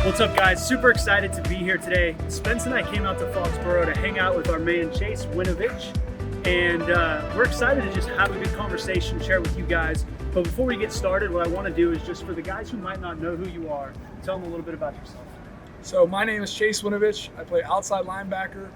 What's up, guys? Super excited to be here today. Spence and I came out to Foxborough to hang out with our man Chase Winovich, and we're excited to just have a good conversation, share with you guys. But before we get started, what I want to do is just for the guys who might not know who you are, tell them a little bit about yourself. So my name is Chase Winovich. I play outside linebacker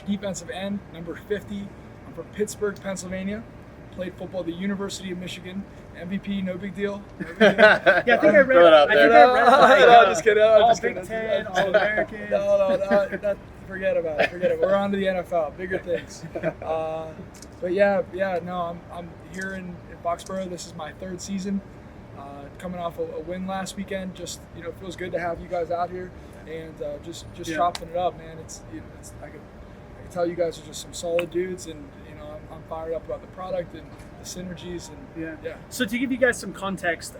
/ defensive end, number 50. I'm from Pittsburgh, Pennsylvania. Played football at the University of Michigan. MVP, no big deal. No big deal. Yeah, I think I read that. No, just kidding. All Big Ten, All American. No, forget about it. We're on to the NFL, bigger things. But I'm here in Foxborough. This is my third season. Coming off a win last weekend. Just it feels good to have you guys out here and just chopping it up, man. I can tell you guys are just some solid dudes, and I'm fired up about the product and the synergies and yeah. So to give you guys some context,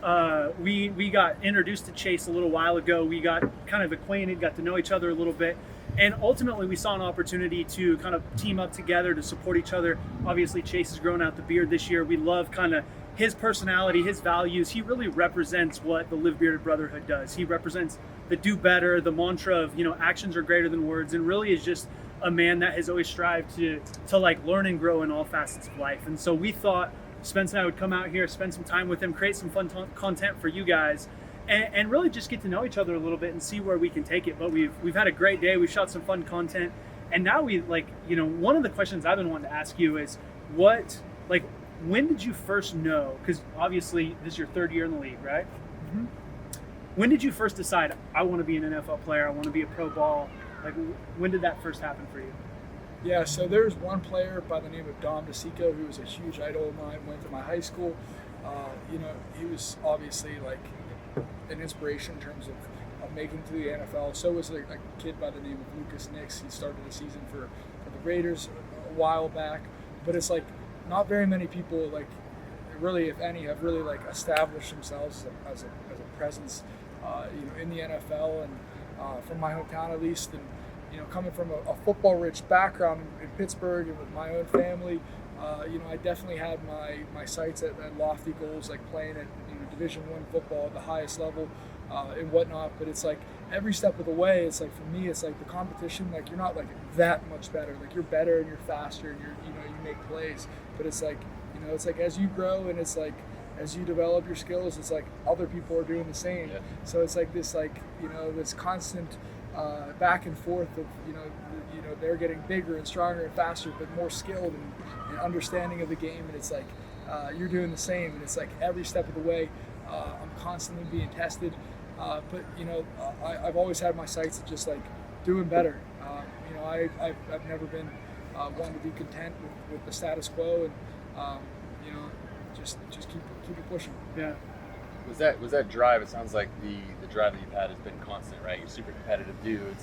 we got introduced to Chase a little while ago. We got kind of acquainted, got to know each other a little bit, and ultimately we saw an opportunity to kind of team up together to support each other. Obviously, Chase has grown out the beard this year. We love kind of his personality, his values. He really represents what the Live Bearded Brotherhood does. He represents the do better, the mantra of actions are greater than words, and really is just a man that has always strived to like learn and grow in all facets of life. And so we thought Spence and I would come out here, spend some time with him, create some fun content for you guys, and really just get to know each other a little bit and see where we can take it. But we've had a great day. We've shot some fun content, and now one of the questions I've been wanting to ask you is when did you first know? Because obviously this is your third year in the league, right? Mm-hmm. When did you first decide I want to be an NFL player? I want to be a pro ball. Like, when did that first happen for you? Yeah, so there's one player by the name of Dom DeSico who was a huge idol of mine, went to my high school. He was obviously like an inspiration in terms of making it to the NFL. So was a kid by the name of Lucas Nix. He started the season for the Raiders a while back. But it's like not very many people, really, if any, have really established themselves as a presence in the NFL and from my hometown at least, and coming from a football-rich background in Pittsburgh and with my own family, I definitely had my sights at lofty goals, like playing at Division I football at the highest level and whatnot. But it's like every step of the way, it's like for me, it's like the competition. Like you're not that much better. Like you're better and you're faster and you make plays. But it's like it's like as you grow and it's like as you develop your skills, it's like other people are doing the same. Yeah. So it's like this this constant back and forth of they're getting bigger and stronger and faster, but more skilled and understanding of the game. And it's like you're doing the same. And it's like every step of the way, I'm constantly being tested. But I've always had my sights of just doing better. I've never been one to be content with the status quo, and just keep it pushing. Yeah. Was that drive? It sounds like the drive that you've had has been constant, right? You're a super competitive dude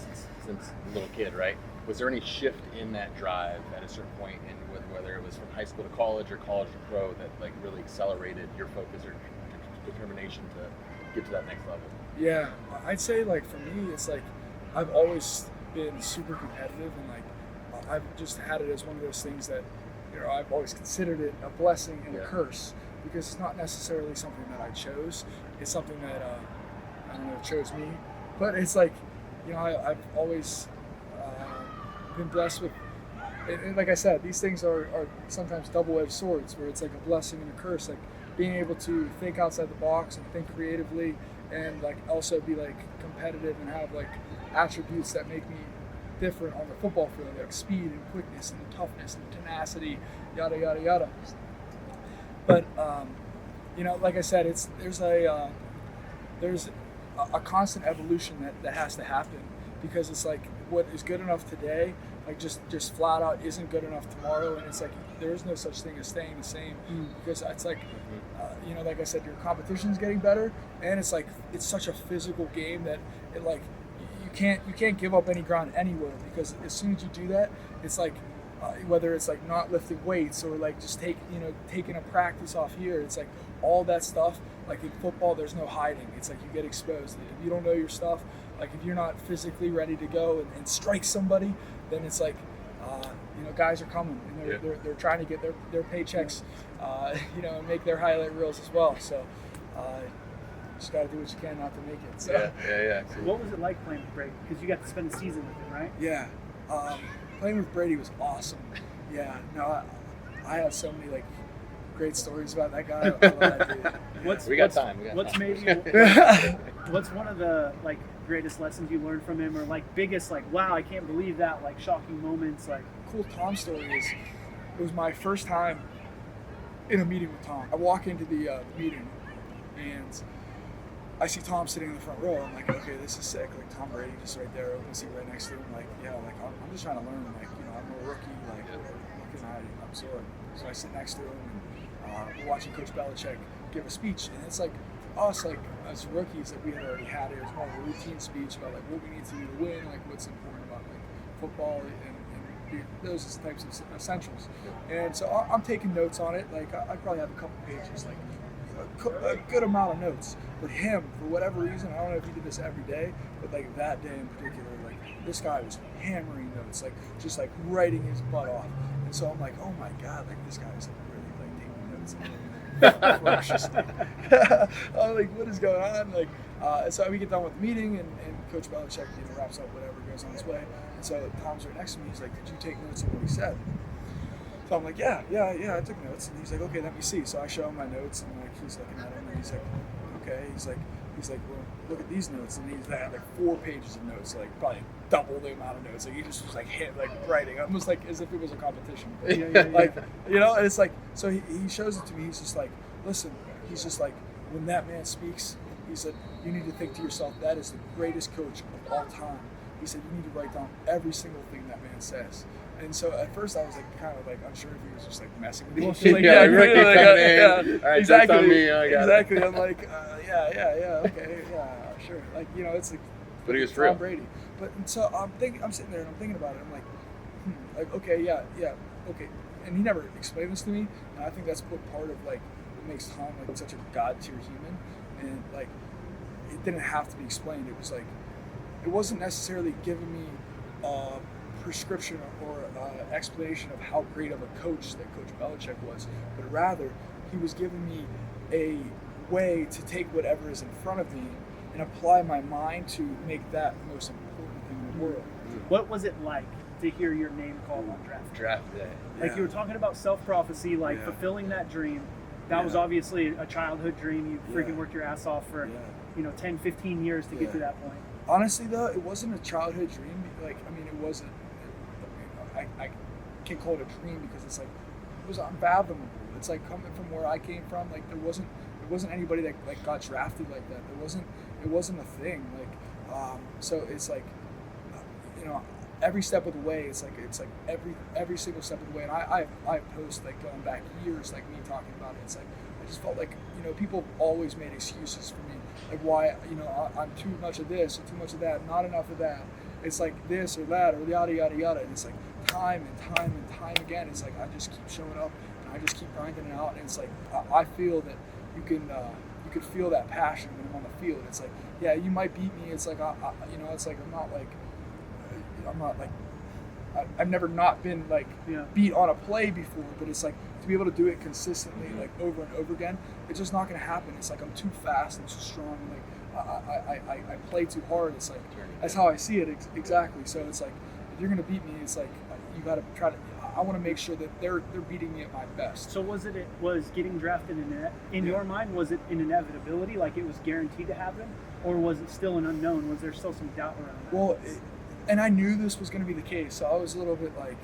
since a little kid, right? Was there any shift in that drive at a certain point, in whether it was from high school to college or college to pro, that really accelerated your focus or determination to get to that next level? Yeah, I'd say for me, it's I've always been super competitive, and I've just had it as one of those things that I've always considered it a blessing and a curse, because it's not necessarily something that I chose. It's something that chose me. But it's I've always been blessed with. And like I said, these things are sometimes double-edged swords, where it's like a blessing and a curse. Like being able to think outside the box and think creatively, and also be competitive and have attributes that make me different on the football field, like speed and quickness and toughness and tenacity, yada yada yada. But like I said, there's a constant evolution that has to happen, because it's what is good enough today, just flat out isn't good enough tomorrow, and it's there is no such thing as staying the same, because it's like I said, your competition's getting better, and it's it's such a physical game that it you can't give up any ground anywhere, because as soon as you do that, it's whether it's not lifting weights or just taking a practice off here, it's all that stuff. In football, there's no hiding. It's you get exposed. If you don't know your stuff, if you're not physically ready to go and strike somebody, then it's guys are coming, and they're trying to get their paychecks, and make their highlight reels as well. So just got to do what you can not to make it. So. Yeah. What was it like playing with Brady? Because you got to spend a season with him, right? Yeah, playing with Brady was awesome. Yeah, no, I have so many like great stories about that guy. I love that dude. We got time. What's one of the like greatest lessons you learned from him, or like biggest like wow, I can't believe that, like shocking moments, like Cool Tom story is it was my first time in a meeting with Tom. I walk into the meeting and I see Tom sitting in the front row. I'm like, okay, this is sick. Like Tom Brady just right there, open seat right next to him. Like, yeah, like I'm just trying to learn. Like, I'm a rookie. Like, what can I absorb? So I sit next to him and we're watching Coach Belichick give a speech, and it's like us, like as rookies, that we had already had it. It was more of a routine speech about like what we need to do to win, like what's important about like football and those types of essentials. And so I'm taking notes on it. Like I probably have a couple pages, like a good amount of notes. But him, for whatever reason, I don't know if he did this every day, but like that day in particular, like this guy was hammering notes, like just like writing his butt off. And so I'm like, oh my God, like this guy is like really like taking notes. Ferociously. I'm like, what is going on? Like, so we get done with the meeting, and Coach Belichick, wraps up whatever, goes on his way. And so Tom's right next to me. He's like, did you take notes on what he said? So I'm like, yeah, I took notes. And he's like, okay, let me see. So I show him my notes, and like he's looking at them, and he's like, okay. He's like, well, look at these notes, and he had like 4 pages of notes, like probably double the amount of notes. Like he just was like writing, almost like as if it was a competition. Like, and it's like, so he shows it to me. He's just like, listen. He's just like, when that man speaks, he said, you need to think to yourself, that is the greatest coach of all time. He said, you need to write down every single thing that man says. And so at first I was like kind of like unsure if he was just like messing with me. Like, All right, exactly. On me, Exactly. I'm like, okay, sure. Like, it's like, but he was Tom real. Brady. But and so I'm sitting there and I'm thinking about it. I'm like, okay, yeah, okay. And he never explained this to me, and I think that's part of like what makes Tom like such a god tier human. And like, it didn't have to be explained. It was like, it wasn't necessarily giving me a prescription or explanation of how great of a coach that Coach Belichick was, but rather he was giving me a way to take whatever is in front of me and apply my mind to make that the most important thing in the world. What was it like to hear your name called on Draft day? Like you were talking about self-prophecy, like fulfilling that dream. That was obviously a childhood dream. You freaking worked your ass off for 10, 15 years to get to that point. Honestly, though, it wasn't a childhood dream. Like, I mean, it wasn't. I can't call it a dream because it's like it was unfathomable. It's like coming from where I came from. Like there wasn't anybody that like got drafted like that. It wasn't a thing. Like, so it's like, every step of the way. It's like every single step of the way. And I post like going back years, like me talking about it. It's like I just felt like people always made excuses for me, like why I'm too much of this or too much of that, not enough of that. It's like this or that or yada yada yada. And it's like time and time and time again. It's like I just keep showing up and I just keep grinding it out. And it's like I feel that you could feel that passion when I'm on the field. It's like, yeah, you might beat me. It's like it's like I'm not like I've never not been like beat on a play before, but it's like to be able to do it consistently like over and over again, it's just not going to happen. It's like I'm too fast and too strong, and like I play too hard. It's like that's how I see it exactly. So it's like if you're going to beat me, it's like you got to try to. I want to make sure that they're beating me at my best. So was getting drafted in your mind? Was it an inevitability, like it was guaranteed to happen, or was it still an unknown? Was there still some doubt around that? Well. And I knew this was going to be the case, so I was a little bit like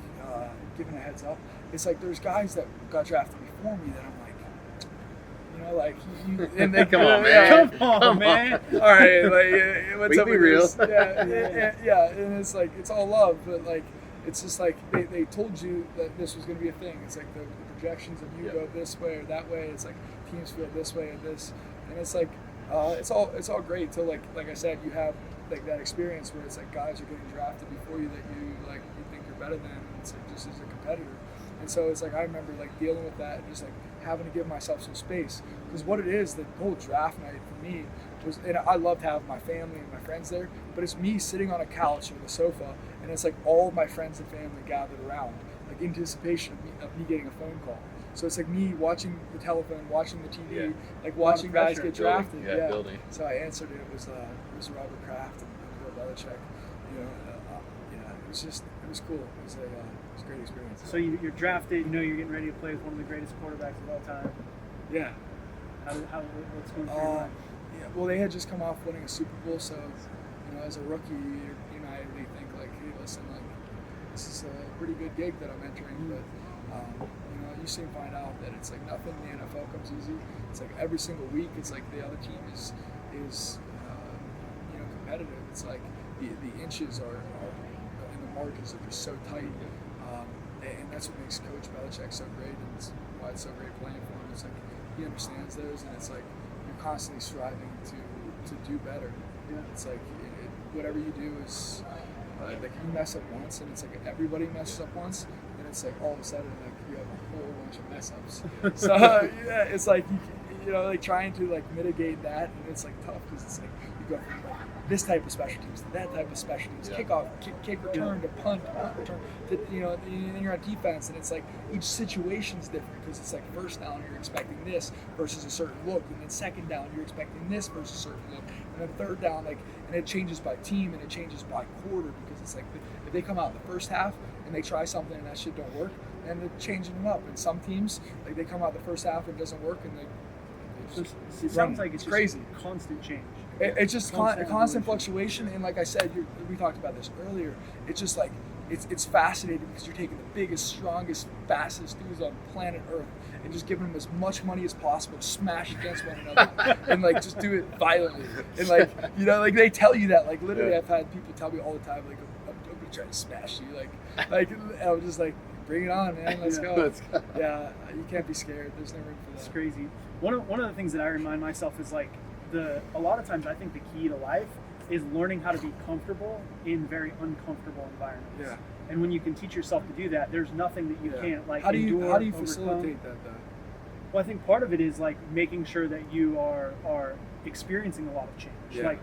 giving a heads up. It's like there's guys that got drafted before me that I'm like, and they come on, man. Come on, man. All right, like what's up with real. this? Yeah, and it's like it's all love, but like it's just like they told you that this was going to be a thing. It's like the projections of you go this way or that way. It's like teams feel this way or this, and it's like it's all great till like I said, you have like that experience where it's like guys are getting drafted before you that you think you're better than, and it's like just as a competitor. And so it's like I remember like dealing with that and just like having to give myself some space, because what it is, the whole draft night for me was, and I loved having my family and my friends there, but it's me sitting on a couch or the sofa, and it's like all of my friends and family gathered around, like in anticipation of me getting a phone call. So it's like me watching the telephone, watching the TV, Yeah. like watching guys get Building. drafted. Yeah, building. So I answered it. It was Robert Kraft and Bill Belichick. You know, it was cool. It was a great experience. So you're drafted. You know you're getting ready to play with one of the greatest quarterbacks of all time. Yeah. What's going through your mind? Yeah. Well, they had just come off winning a Super Bowl, so as a rookie, you naively think like, hey, listen, like this is a pretty good gig that I'm entering, but you soon find out that it's like nothing in the NFL comes easy. It's like every single week, it's like the other team is competitive. It's like the inches are and the margins are just so tight, and that's what makes Coach Belichick so great, and it's why it's so great playing for him. It's like he understands those, and it's like you're constantly striving to do better. Yeah. It's like whatever you do is like you mess up once, and it's like everybody messes up once, and it's like all of a sudden like you have a whole bunch of mess ups. So yeah, it's like like trying to like mitigate that, and it's like tough because it's like you go from like this type of special teams to that type of special teams, kickoff, kick return to punt return to and you're on defense, and it's like each situation's different because it's like first down you're expecting this versus a certain look, and then second down you're expecting this versus a certain look, and then third down and it changes by team and it changes by quarter because it's like if they come out in the first half and they try something and that shit don't work, and they're changing them up. And some teams like they come out the first half and it doesn't work, and it sounds like it's crazy, just constant change. It's just constant fluctuation, and like I said, we talked about this earlier. It's just like it's fascinating because you're taking the biggest, strongest, fastest dudes on planet Earth and just giving them as much money as possible to smash against one another and like just do it violently. And like like they tell you that, like literally, I've had people tell me all the time, like I'm gonna try to smash you, like I'm just like, bring it on, man, let's go. Yeah, you can't be scared. There's no room for that. It's crazy. One of the things that I remind myself is like a lot of times I think the key to life is learning how to be comfortable in very uncomfortable environments. Yeah. And when you can teach yourself to do that, there's nothing that you can't like endure. How do you overcome. facilitate that though? Well, I think part of it is like making sure that you are experiencing a lot of change. Yeah.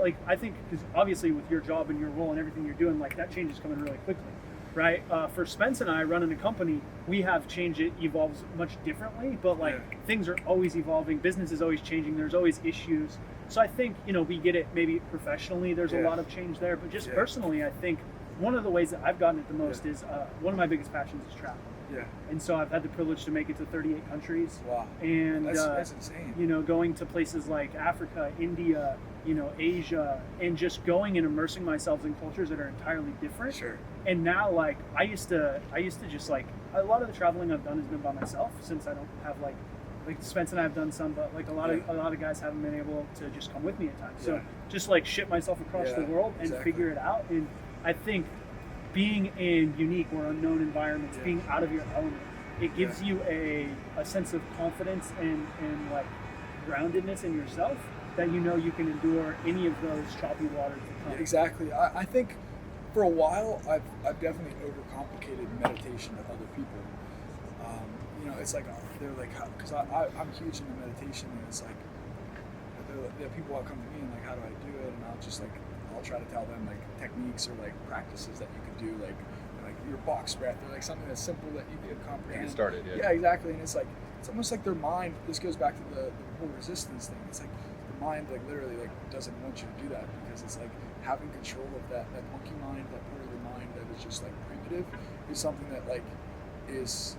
Like I think because obviously with your job and your role and everything you're doing, like that change is coming really quickly. Right. For Spence and I running a company, we have change. It evolves much differently, but things are always evolving. Business is always changing. There's always issues. So I think, we get it maybe professionally. There's a lot of change there, but just personally, I think one of the ways that I've gotten it the most is one of my biggest passions is travel. Yeah. And so I've had the privilege to make it to 38 countries. Wow. And that's insane. Going to places like Africa, India, Asia, and just going and immersing myself in cultures that are entirely different. Sure. And now, like, I used to just like a lot of the traveling I've done has been by myself since I don't have like Spence and I have done some, but like a lot of guys haven't been able to just come with me at times. So just like ship myself across the world and figure it out. And I think being in unique or unknown environments, being out of your element, it gives you a sense of confidence and like groundedness in yourself that you can endure any of those choppy waters that come. Exactly. I think for a while I've definitely overcomplicated meditation to other people. It's like they're like, because I'm huge into meditation, and it's like the people will come to me and like, how do I do it? And I'll try to tell them like techniques or like practices that you can do, like your box breath or like something that's simple that you can comprehend. Get started. Yeah, exactly. And it's almost like their mind. This goes back to the whole resistance thing. It's like the mind like literally like doesn't want you to do that because it's like having control of that monkey mind, that part of the mind that is just like primitive, is something that like is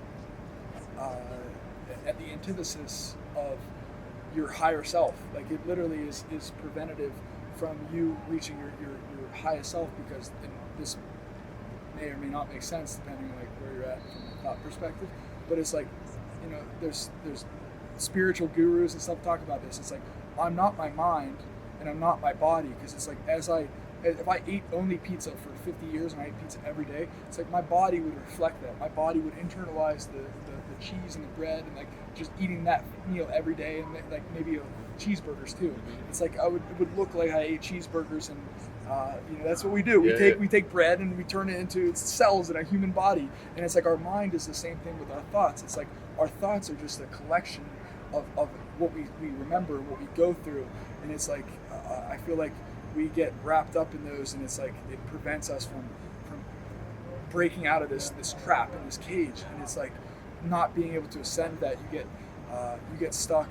at the antithesis of your higher self. Like it literally is preventative from you reaching your highest self, because this may or may not make sense depending on like where you're at from a thought perspective. But it's like, there's spiritual gurus and stuff talk about this. It's like, I'm not my mind and I'm not my body, because it's like if I ate only pizza for 50 years and I ate pizza every day, it's like my body would reflect that. My body would internalize the cheese and the bread and like just eating that meal every day, and like maybe cheeseburgers too. It's like it would look like I ate cheeseburgers, and that's what we do. We take bread and we turn it into cells in a human body, and it's like our mind is the same thing with our thoughts. It's like our thoughts are just a collection of what we remember, what we go through, and it's like I feel like we get wrapped up in those, and it's like it prevents us from breaking out of this trap and this cage. And it's like not being able to ascend that, you get stuck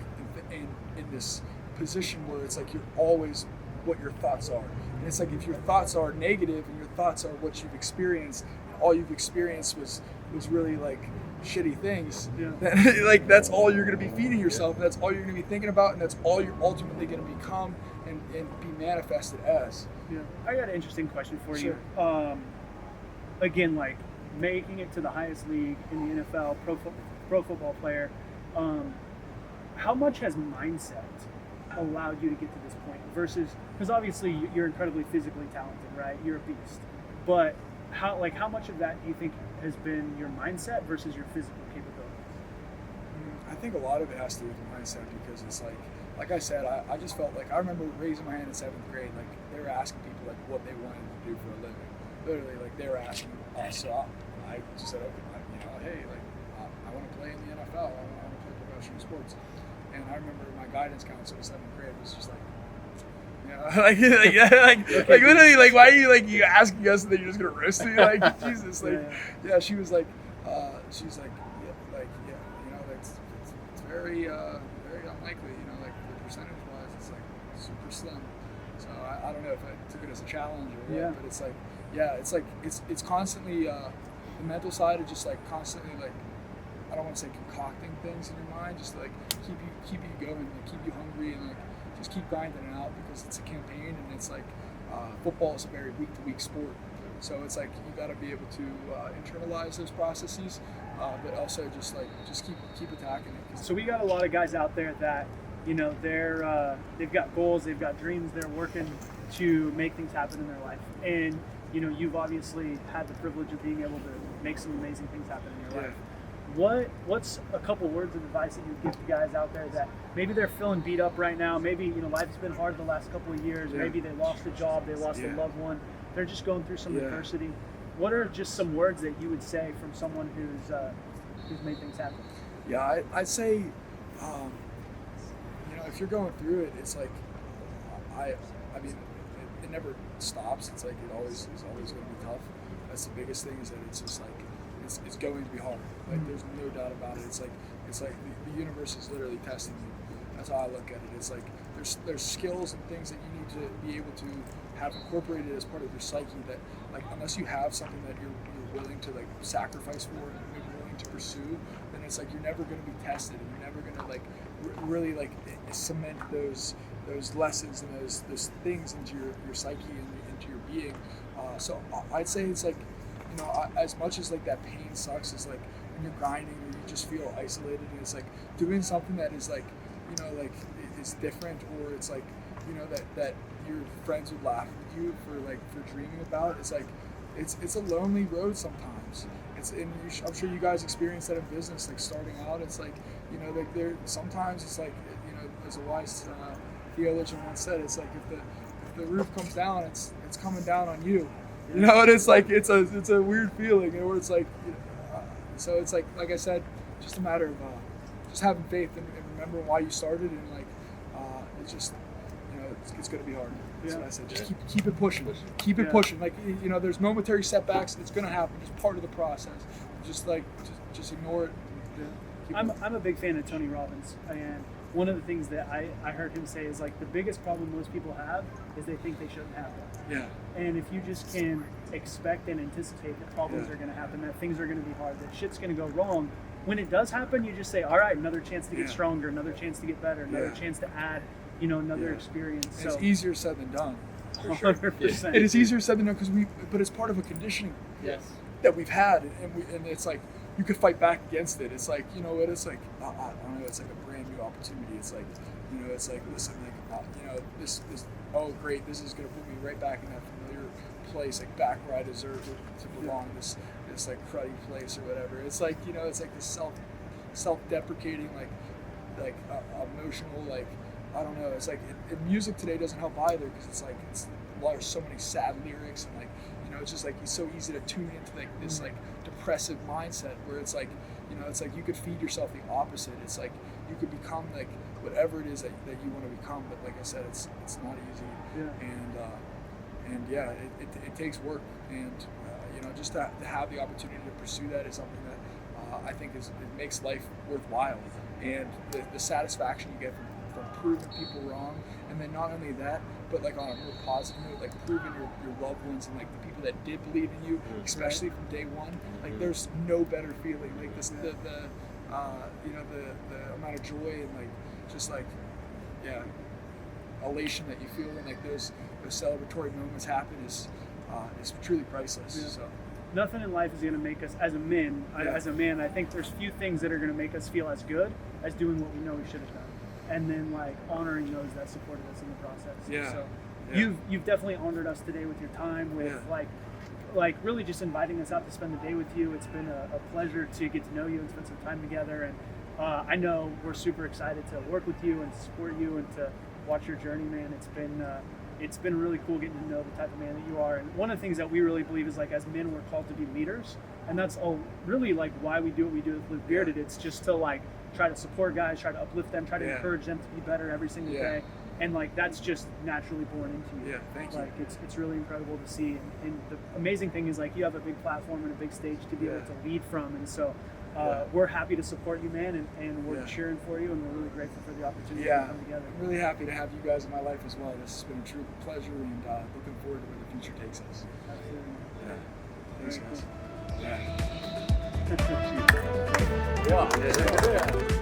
in this position where it's like you're always what your thoughts are. And it's like if your thoughts are negative and your thoughts are what you've experienced, all you've experienced was really like shitty things, then, like that's all you're going to be feeding yourself, and that's all you're going to be thinking about, and that's all you're ultimately going to become and be manifested as. Yeah. I got an interesting question for Sure. you. Again, like making it to the highest league in the NFL, pro football player, how much has mindset allowed you to get to this point versus, because obviously you're incredibly physically talented, right? You're a beast. But how much of that do you think has been your mindset versus your physical capability? I think a lot of it has to do with mindset, because it's like I said, I just felt like, I remember raising my hand in 7th grade, like they were asking people like what they wanted to do for a living. Literally, like they were asking us. So I just said, okay, hey, like I want to play in the NFL. I want to play professional sports. And I remember my guidance counselor in 7th grade was just like, like literally, like why are you like you asking us and then you're just gonna roast me? Like Jesus, like she was like, she's like, it's very very unlikely, like the percentage wise, it's like super slim. So I don't know if I took it as a challenge or what, but it's like, it's constantly the mental side of just like constantly like, I don't want to say concocting things in your mind, just to like keep you going, like keep you hungry, and like just keep grinding it out, because it's a campaign, and it's like football is a very week-to-week sport. So it's like you got to be able to internalize those processes, but also just keep attacking it. So we got a lot of guys out there that they've got goals, they've got dreams, they're working to make things happen in their life, and you've obviously had the privilege of being able to make some amazing things happen in your life. What's a couple words of advice that you give to guys out there that maybe they're feeling beat up right now? Maybe life's been hard the last couple of years. Maybe they lost a job, they lost a loved one. They're just going through some adversity. What are just some words that you would say from someone who's made things happen? Yeah, I'd say, if you're going through it, it's like, I mean, it never stops. It's like it always is always going to be tough. That's the biggest thing, is that it's just like, it's going to be hard. Like there's no doubt about it. It's like the universe is literally testing you. That's how I look at it. It's like there's skills and things that you need to be able to have incorporated as part of your psyche, that like unless you have something that you're willing to like sacrifice for and you're willing to pursue, then it's like you're never going to be tested, and you're never going to like really like cement those lessons and those things into your psyche and into your being. So I'd say it's like, as much as like that pain sucks, is like when you're grinding or you just feel isolated, and it's like doing something that is like, like is different, or it's like, that your friends would laugh at you for dreaming about. It's like, it's a lonely road sometimes. I'm sure you guys experience that in business, like starting out. It's like, like there sometimes it's like, as a wise theologian once said, it's like if the roof comes down, it's coming down on you. And it's like it's a weird feeling, where it's like, so it's like I said, just a matter of just having faith and remembering why you started, and like it's just it's going to be hard. That's what I said. Just keep it pushing, keep it pushing. Like there's momentary setbacks. It's going to happen. It's part of the process. Just ignore it. I'm a big fan of Tony Robbins, and one of the things that I heard him say is like the biggest problem most people have is they think they shouldn't have them. Yeah. And if you just can expect and anticipate that problems are going to happen, that things are going to be hard, that shit's going to go wrong, when it does happen, you just say, all right, another chance to get stronger, another chance to get better, another chance to add, another experience. So, it's easier said than done. For sure. 100%. It is easier said than done, but it's part of a conditioning that we've had, and it's like you could fight back against it. It's like, it's like I don't know, it's like a brand new opportunity. It's like, it's like, listen, like this oh great, this is gonna put me right back in that familiar place, like back where I deserve to belong. This like cruddy place or whatever. It's like, it's like this self-deprecating, like emotional, like, I don't know. It's like music today doesn't help either, because it's like there's so many sad lyrics, and like it's just like it's so easy to tune into like this like depressive mindset, where it's like it's like you could feed yourself the opposite. It's like you could become like whatever it is that you want to become, but like I said, it's not easy, and it takes work, and just to have the opportunity to pursue that is something that I think it makes life worthwhile. And the satisfaction you get from proving people wrong, and then not only that, but like on a more positive note, like proving your loved ones and like the people that did believe in you, especially from day one. Like there's no better feeling. Like this, the amount of joy and like just like elation that you feel when like those celebratory moments happen is truly priceless. Yeah. So. Nothing in life is going to make us, as a man, I think there's few things that are going to make us feel as good as doing what we know we should have done, and then like honoring those that supported us in the process. Yeah. So Yeah. you've definitely honored us today with your time, with like really just inviting us out to spend the day with you. It's been a pleasure to get to know you and spend some time together, and I know we're super excited to work with you and support you and to watch your journey, man. It's been really cool getting to know the type of man that you are. And one of the things that we really believe is like as men, we're called to be leaders. And that's all really like why we do what we do with Live Bearded. It's just to like try to support guys, try to uplift them, try to encourage them to be better every single day. And like that's just naturally born into you. Yeah, thank you. Like it's really incredible to see. And the amazing thing is like you have a big platform and a big stage to be able to lead from. And so we're happy to support you, man, and we're cheering for you, and we're really grateful for the opportunity to come together. I'm really happy to have you guys in my life as well. This has been a true pleasure, and looking forward to where the future takes us. Absolutely. Yeah. Thanks, guys. Very cool. Yeah.